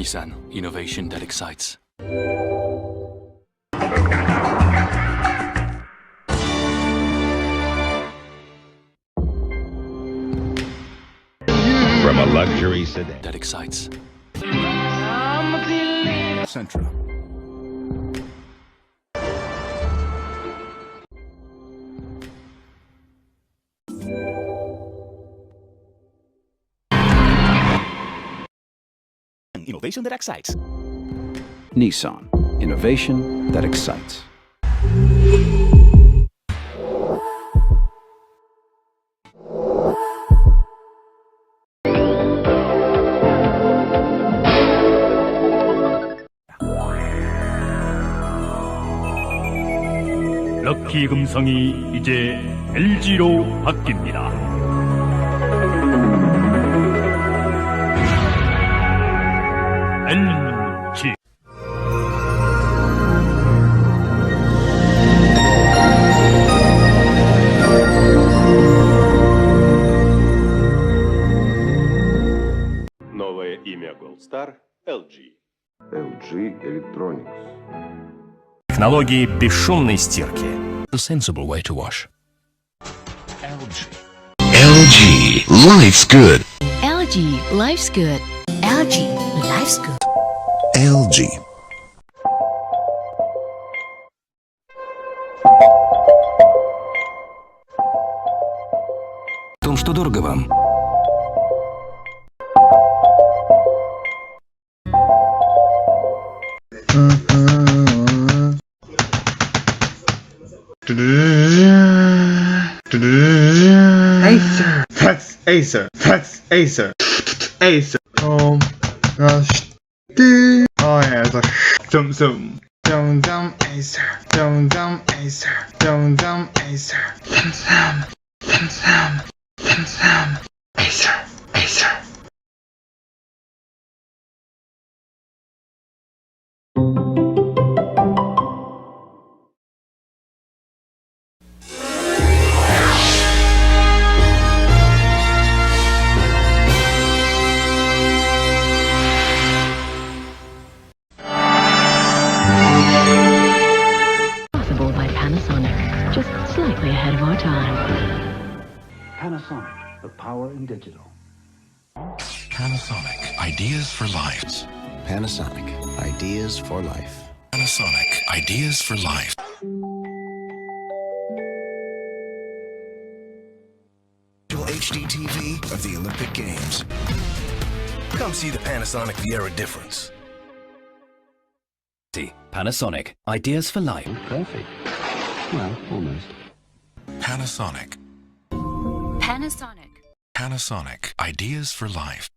Nissan, innovation that excites. From a luxury sedan That excites. Sentra. Innovation that excites. Nissan. Innovation that excites. 럭키 금성이 이제 LG로 바뀝니다. LG. Новое имя Goldstar – LG. LG Electronics. Технологии бесшумной стирки. The sensible way to wash. LG. Life's good. LG, life's good. LG, life's good. LG. В том, что дорого вам. Acer. That's Acer. That's Acer. Acer. Oh yeah, it's like zoom zoom. Zoom zoom Acer. Zoom zoom Acer. Zoom zoom Acer. Zoom zoom. Zoom zoom. Zoom zoom. Acer. Acer. Possible by Panasonic, just slightly ahead of our time. Panasonic. The power in digital. Panasonic. Ideas for life. Panasonic. Ideas for life. Panasonic. Ideas for life. HD TV of the Olympic Games. Come see the Panasonic Viera difference. Panasonic. Ideas for life. Perfect. Well, almost. Panasonic. Panasonic. Panasonic. Ideas for life.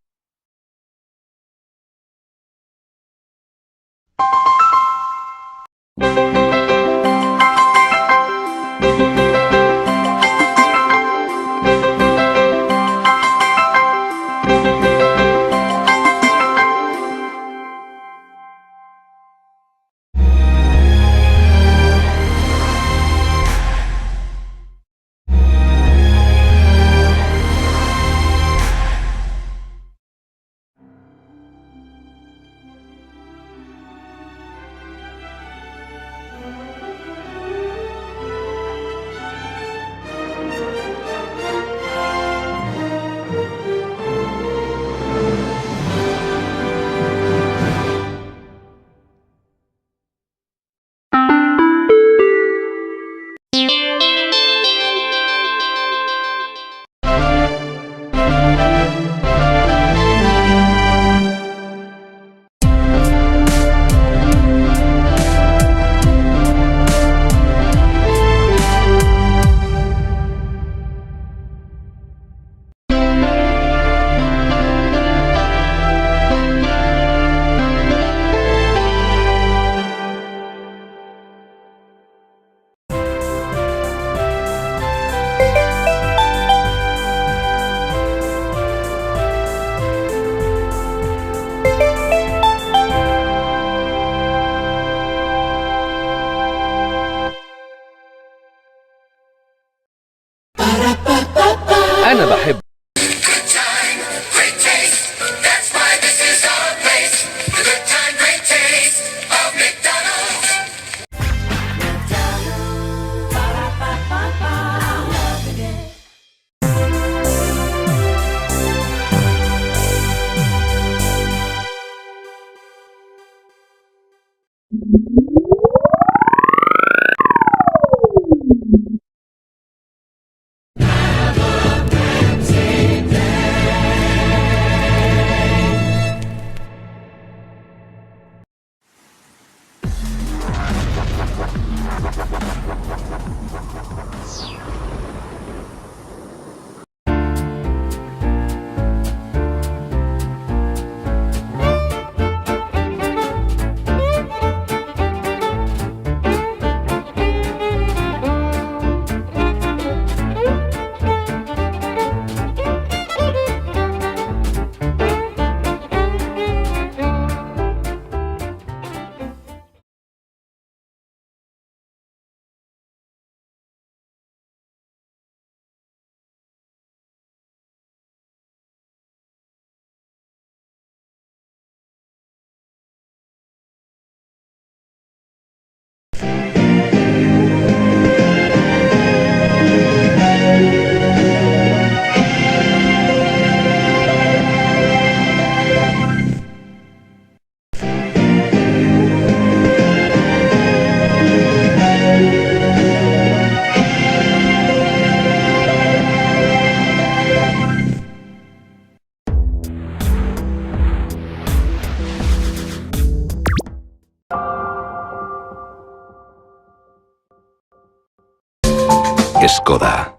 Skoda.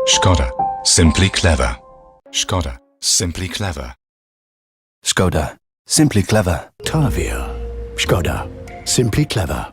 Skoda. Simply clever. Skoda. Simply clever. Skoda. Simply clever. Tavia. Skoda. Simply clever.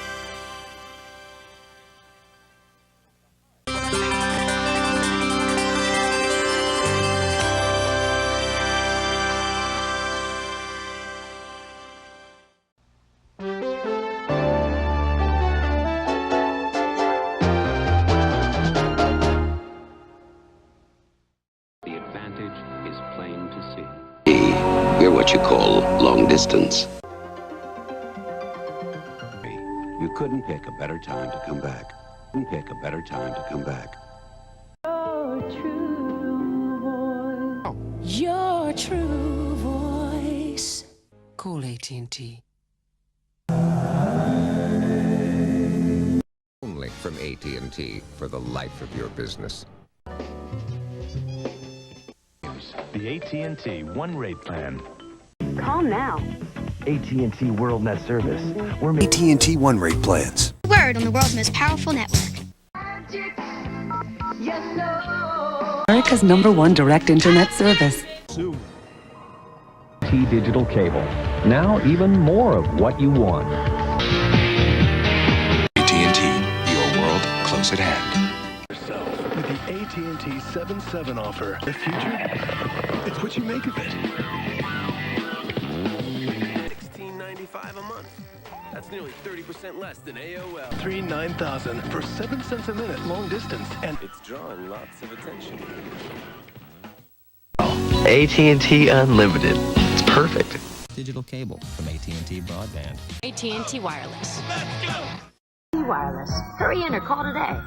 We're what you call long distance. You couldn't pick a better time to come back. Couldn't pick a better time to come back. Your true voice. Call AT&T. Only from AT&T for the life of your business. The AT&T One Rate Plan. Call now. AT&T WorldNet service. We're AT&T One Rate plans. Word on the world's most powerful network. America's #1 direct internet service. T Digital Cable. Now even more of what you want. AT&T, your world close at hand. With the AT&T 7/7 offer. The future? It's what you make of it. $16.95 a month. That's nearly 30% less than AOL. $3,9,000 for 7 cents a minute long distance, and It's drawing lots of attention. AT&T Unlimited. It's perfect. Digital cable from AT&T Broadband. AT&T Wireless. Wireless. Hurry in or call today.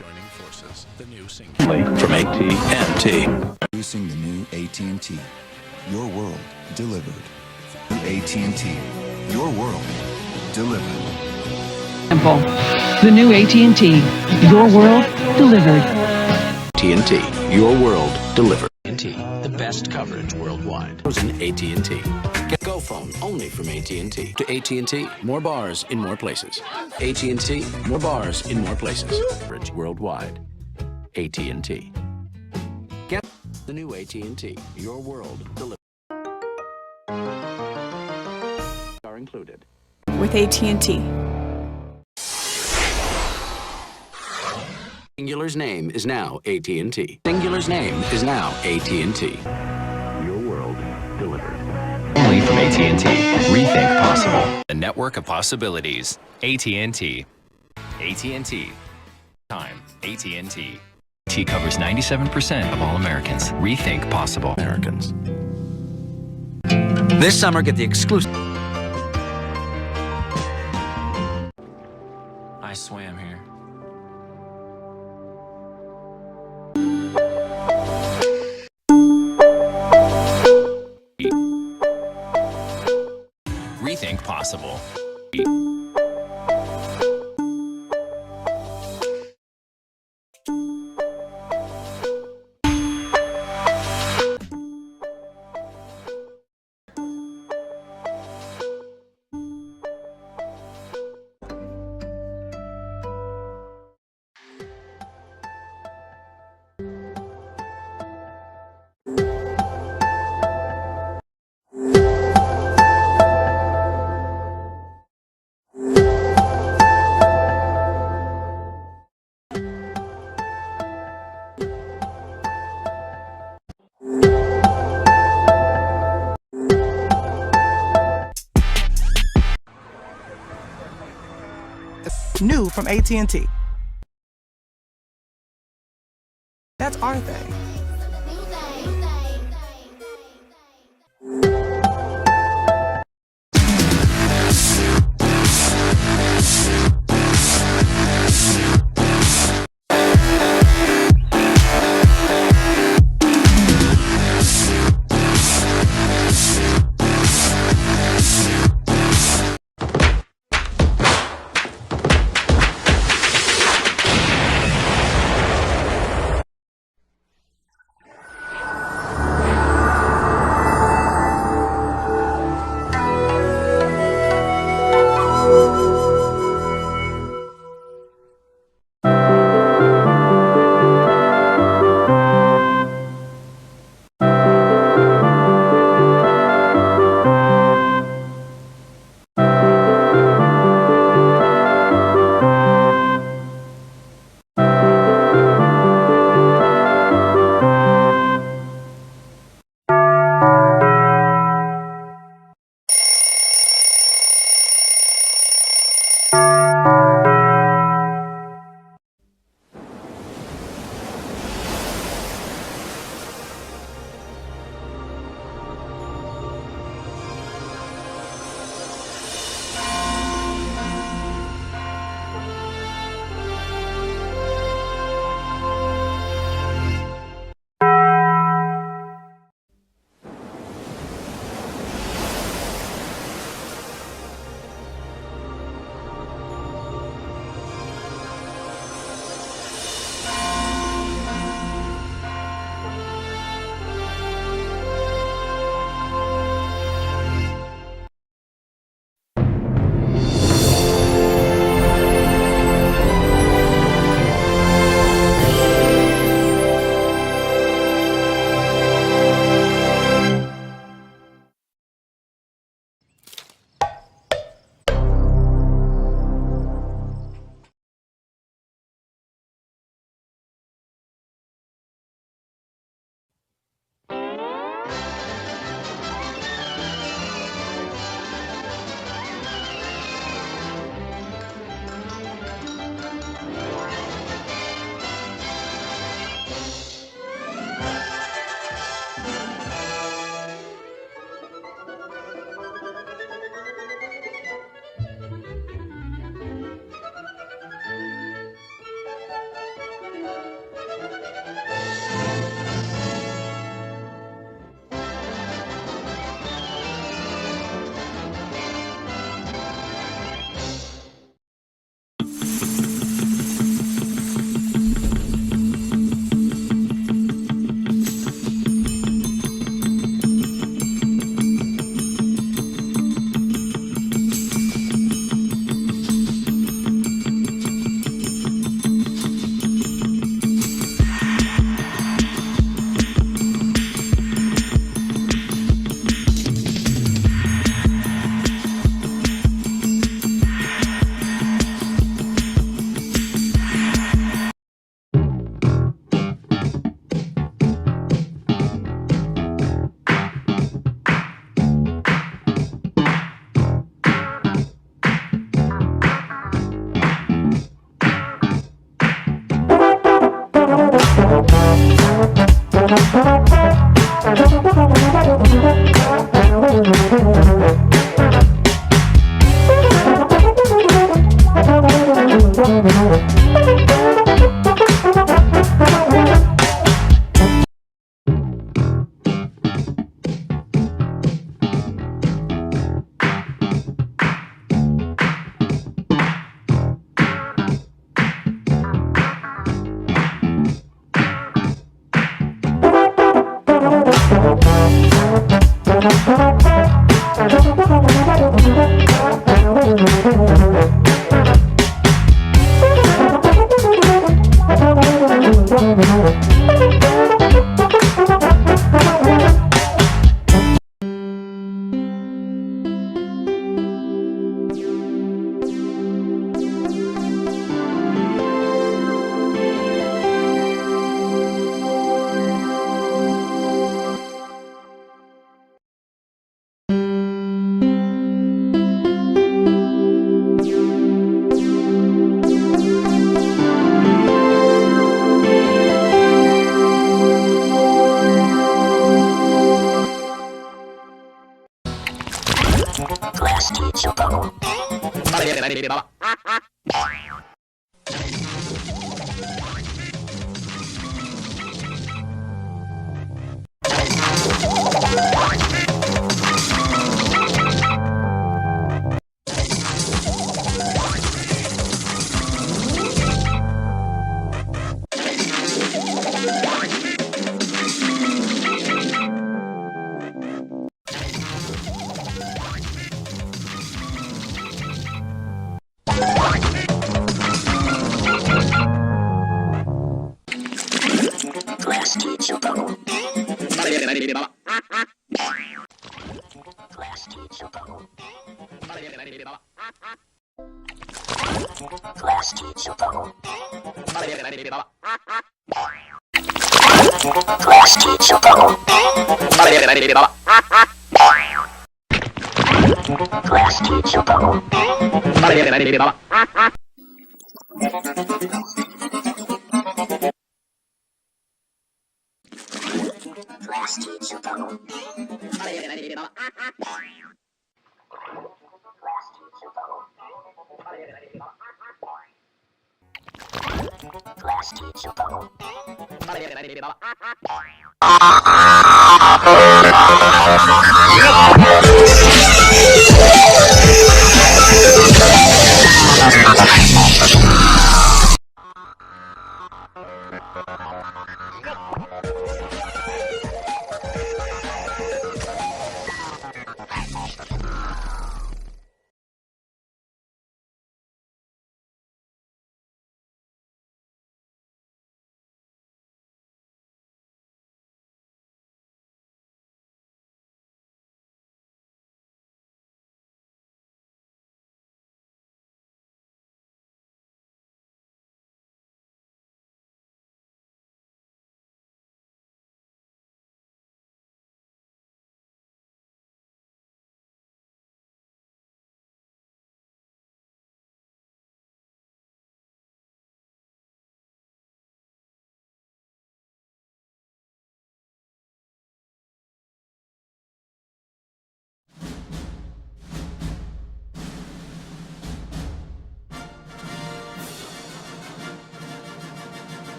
joining forces. The new single from AT&T. Introducing the new AT&T. Your world delivered. New AT&T. Your world delivered. The new AT&T. Your world delivered. AT&T. Your world delivered. AT&T. The best coverage worldwide. Chosen AT&T. Get GoPhone only from AT&T. To AT&T, more bars in more places. AT&T, more bars in more places. Coverage worldwide. AT&T. Get the new AT&T. Your world delivered. Are included. With AT&T. Singular's name is now AT&T. Singular's name is now AT&T. Your world delivered. Only from AT&T. Rethink possible. The network of possibilities. AT&T. AT&T. Time. AT&T. T covers 97% of all Americans. Rethink possible. Americans. This summer, get the exclusive. I swam here. Rethink possible. New from AT&T. That's our thing.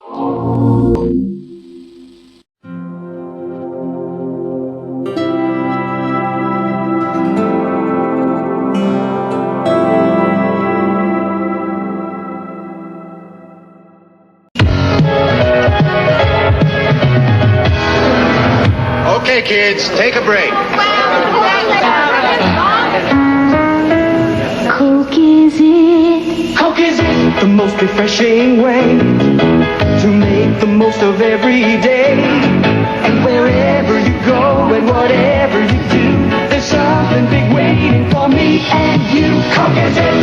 Okay, kids, take a break. Coke is it? Coke is it? The most refreshing way to make the most of every day. And wherever you go and whatever you do, there's something big waiting for me and you. Coke is it?